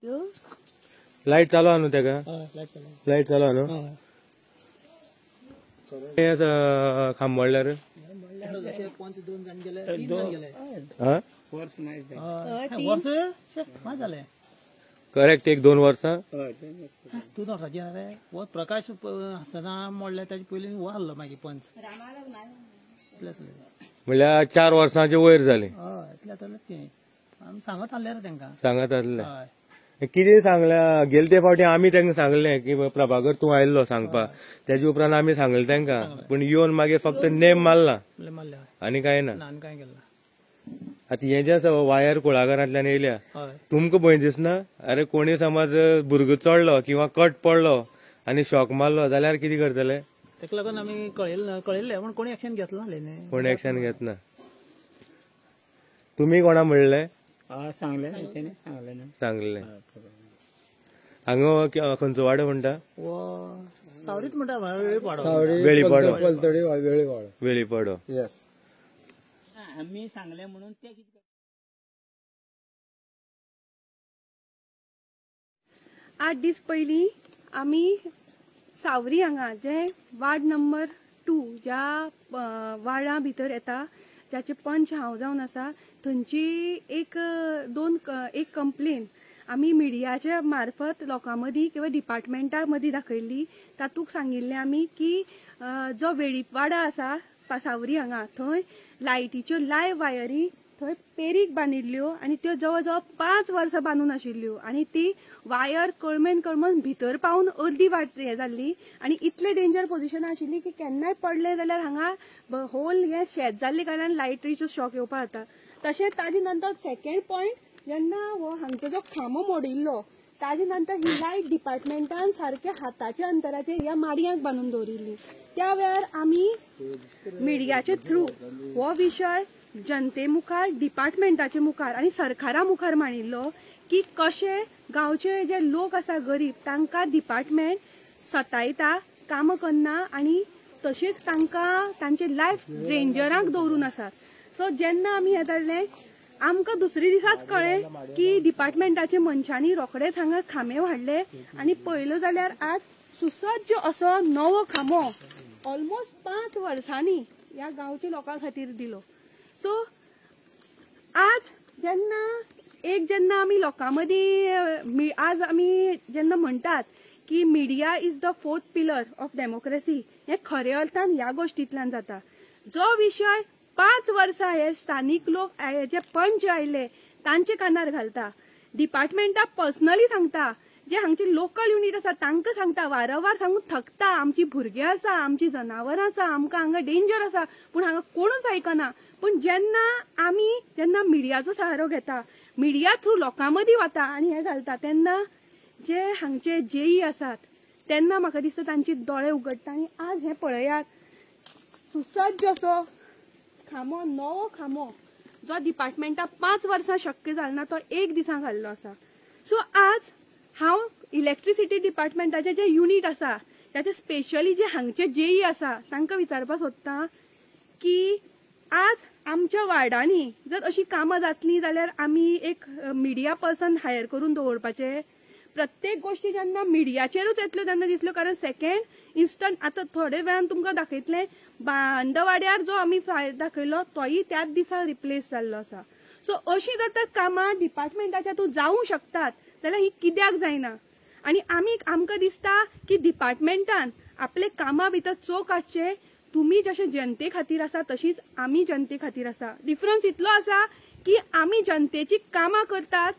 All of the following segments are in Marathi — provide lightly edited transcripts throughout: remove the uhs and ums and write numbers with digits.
लाईट चालू आणू त्याका लाईट चालू आणू खांबळल्यार करेक्ट 1-2 वर्सां 2 वर्सांची रे प्रकाश आसतना मोडल्या ताजे पयलीं वो आहलो मागीर पंच म्हणल्यार 4 वर्सांचे वयर जाले. इतले जाल्यार तें आमी सांगत आहले रे तांकां सांगत आसले कितें सांगल्या गेले ते फावटी आमी तांकां सांगले की प्रभाकर तूं आयल्लो सांगपाक तेजे उपरांत आमी सांगले तांकां पूण येवन मागीर फक्त नेम मारला आनी काय ना. काय केला आता हे जे वायर कुळागरांतल्यान येयल्या तुमकां भंय दिसना अरे कोणी समज भुरगो चडलो किंवा कट पडलो आनी शॉक मारलो जाल्यार कितें करतले. तेका लागून आमी कळयल्ले पूण कोणी एक्शन घेतलो न्ही कोणी एक्शन घेतना. तुम्ही कोणा म्हणले सांगले हांगा खंयचो वाडो म्हणटा सावरीत म्हणटा वेळीपाडो वेळीपाडो. आम्ही सांगले म्हणून ते 8 दीस पयलीं आमी सावरी हांगा जे वार्ड नंबर 2 ज्या वार्डा भितर येता जाचे पंच हांव जावन आसा थंयची एक कंप्लेन आमी मिडियाच्या मार्फत लोकां मदीं किंवा डिपार्टमेंटा मदीं दाखयल्ली. तातूंत सांगिल्लें आमी की जो वेळीपाडा आसा सावरी हांगा थंय लायटीच्यो लायव्ह वायरी थंय पेरीक बांदिल्ल्यो आनी त्यो जवळ जवळ 5 वर्सां बांदून आशिल्ल्यो आनी ती वायर कळमेन भितर पावून अर्दी वाट हे जाल्ली आनी इतले डेंजर पोजिशन आशिल्ली की केन्नाय पडले जाल्यार हांगा होल हे शेत जाल्ले कारणान लायटीचो शॉक येवपाक जाता. तशेंच ताजे नंतर सेकंड पॉयंट जेन्ना हो हांगचो जो खांबो मोडिल्लो ताजे नंतर ही लायट डिपार्टमेंटान सारख्या हाताच्या अंतराचेर ह्या माडयांक बांदून दवरिल्ली. त्या वेळार आमी मिडियाचे थ्रू हो विशय जनते मुखार डिपार्टमेंटाचे मुखार आनी सरकारा मुखार मांडिल्लो की कशे गांवचे जे लोक आसा गरीब तांकां डिपार्टमेंट सतायता काम करना आनी तशेंच तांकां तांचे लायफ डेंजराक दवरून आसात. सो जेन्ना आमी हे जाल्ले आमकां दुसरे दिसाच कळ्ळें की डिपार्टमेंटाच्या मनशांनी रोखडेच हांगा खांबे हाडले आनी पळयलो जाल्यार आज सुसज्ज असो नवो खांबो ऑलमोस्ट 5 वर्सांनी ह्या गांवच्या लोकां खातीर दिलो. सो आज जेन्ना आमी लोकां मदीं आज आमी जेन्ना म्हणटात की media is the 4th pillar of democracy हे खरे अर्थान ह्या गोष्टींतल्यान जाता. जो विशय 5 वर्सां हे स्थानीक लोक जे पंच आयले तांचे कानार घालता डिपार्टमेंटा पर्सनली सांगता जे हांगचे लोकल युनिट आसा तांकां सांगता वारंवार सांगून थकता आमची भुरगीं आसा आमची जनावरां आसा आमकां हांगा डेंजर आसा पूण हांगा कोणूच आयकना. पूण जेन्ना मिडियाचो सहारो घेता मिडिया थ्रू लोकां मदीं वता आनी हे घालता तेन्ना जे हांगचे जेई आसात तेन्ना म्हाका दिसता तांचे दोळे उगडटा आनी आज हे पळयात सुसज्ज असो खांबो नवो खांबो जो डिपार्टमेंटाक 5 वर्सां शक्य जालना तो 1 दिसा घाल्लो आसा. सो आज हांव इलेक्ट्रिसिटी डिपार्टमेंटाचे जे युनिट आसा त्याचे स्पेशली जे हांगचे जेई आसा तांकां विचारपाक सोदता की आज आमच्या वार्डांनी जर अशी कामां जातली जाल्यार आमी एक मिडिया पर्सन हायर करून दवरपाचे. प्रत्येक गोष्टी जेन्ना मिडियाचेरूच येतल्यो तेन्ना दिसल्यो कारण सेकंड इन्स्टंट आतां थोडे वेळान तुमकां दाखयतलें बांदवाड्यार जो आमी फायर दाखयलो तोय त्याच दिसा रिप्लेस जाल्लो आसा. सो अशी जर तर कामां डिपार्टमेंटाच्या तूं जावंक शकतात जाल्यार ही कित्याक जायना. आनी आमकां दिसता की डिपार्टमेंटान आपले कामां भितर चोख आसचे. तुमी जशे जनते खातीर आसा तशीच आमी जनते खातीर आसा. डिफरन्स इतलो आसा की आमी जनतेची कामां करतात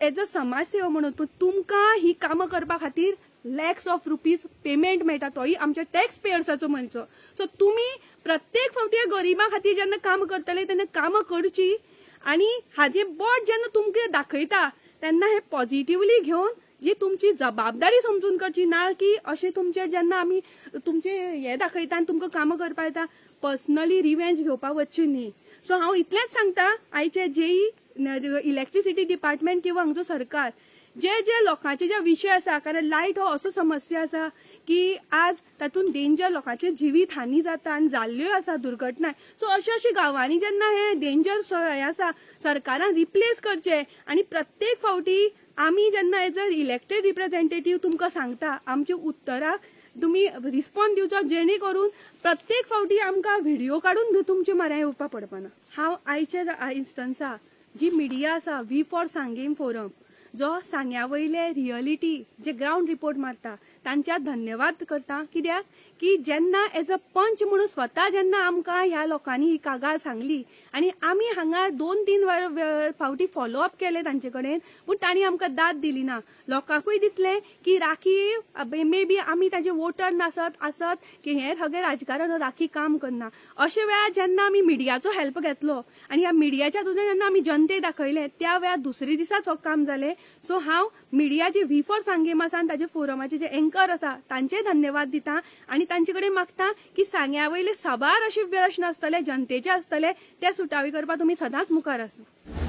एज अ समाजसेवा म्हणून पूण तुमकां ही कामां करपा खातीर लॅक्स ऑफ रुपीज पेमेंट मेळटा तोय आमच्या टॅक्स पेयर्साचो मनचो. सो तुमी प्रत्येक फावटी गरिबां खातीर जेन्ना काम करतले तेन्ना कामां करची आनी हाजे बोट जेन्ना तुमकां दाखयता तेन्ना हे पॉझिटिव्हली घेवन जी तुमची जबाबदारी समजून करची ना की अशें तुमचे जेन्ना आमी तुमचे हे दाखयता आनी तुमकां कामां करपा येता पर्सनली रिवेंज घेवपाक वचची न्ही. सो हांव इतलेंच सांगता आयचे जेई इलेक्ट्रिसिटी डिपार्टमेंट किंवा हांगचो सरकार जे लोकांचे जे विशय आसा कारण लायट हो असो समस्या आसा की आज तातूंत डेंजर लोकांचे जिवीत हानी जाता आनी जाल्ल्यो आसा दुर्घटना. सो अशी गांवांनी जेन्ना हे डेंजर हे आसा सरकारान रिप्लेस करचे आनी प्रत्येक फावटी आमी जेन्ना एज अ इलेक्टेड रिप्रेझेंटेटिव्ह तुमकां सांगता आमच्या उतराक तुम्ही रिस्पॉन्स दिवचो जेणे करून प्रत्येक फावटी आमकां व्हिडिओ काढून तुमचे म्हऱ्या येवपा पडपाना. हांव आयच्या इन्स्टन्सा जी मिडिया आसा V4 सांगेम फोरम जो सांग्या वयले रियलिटी जे ग्राउंड रिपोर्ट मारता तांच्या धन्यवाद करता. कित्याक की जेन्ना एज अ पंच म्हणून स्वता जेन्ना आमकां ह्या लोकांनी ही कागाळ सांगली आनी आमी हांगा 2-3 फावटी फॉलोअप केले तांचे कडेन पूण तांणी आमकां दाद दिली ना. लोकांकूय दिसलें की राखी मे बी आमी ताजे वोटर आसत की हे सगळे राजकारण राखी काम करना. अशे वेळार जेन्ना आमी मिडियाचो हेल्प घेतलो आनी ह्या मिडियाच्या तुजें जेन्ना आमी जनतेक दाखयलें त्या वेळार दुसरे दिसाच हो काम जालें. सो हांव मिडियाचे V4 सांगेम आसा आनी ताजे फोरमाचे जे एंकर आसा तांचे धन्यवाद दिता आनी तांचे कडेन मागता की सांग्या वयले साबार असे प्रश्न आसतले जनतेचे आसतले ते सुटावे करपाक तुमी सदांच मुखार आसूं.